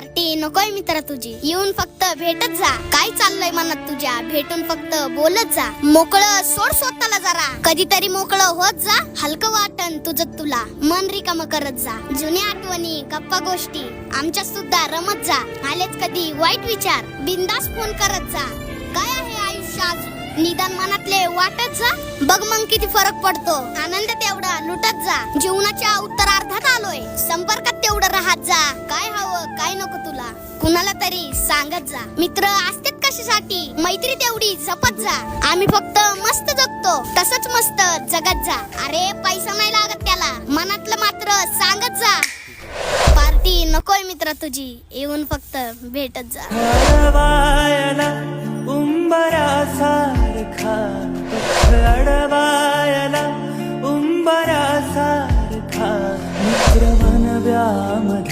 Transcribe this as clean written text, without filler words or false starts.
Party नकोय मित्र तुझी, येऊन फक्त भेटत जा. काय चाललंय मनात तुझ्या, भेटून फक्त बोलत जा. मोकळं सोड स्वतःला जरा, कधीतरी मोकळं होत जा. हलकं वाटन तुझं तुला, मन रिकामं करत जा. जुन्या आठवणी गप्पा गोष्टी आमच्या सुद्धा रमत जा. आलेच कधी वाईट विचार, बिंदास फोन करत जा. काय आहे आयुष्यात निदान मनातले वाटत जा. बघ मग किती फरक पडतो, आनंद तेवढा लुटत जा. जीवनाच्या उत्तरार्धात आलोय, संपर्कात तेवढं राहत जा. काय हवं काय नको तुला कुणाला तरी सांगत जा. मित्र असतात कशासाठी, मैत्री तेवढी जपत जा. आम्ही फक्त मस्त जगतो, तसंच मस्त जगत जा. अरे पैसा नाही लागत त्याला, मनातलं मात्र सांगत जा. पार्टी नकोय मित्र तुझी, येऊन फक्त भेटत जा. उंबरासारखा अडवायला उंबरासारखा मित्र मनव्यामध्ये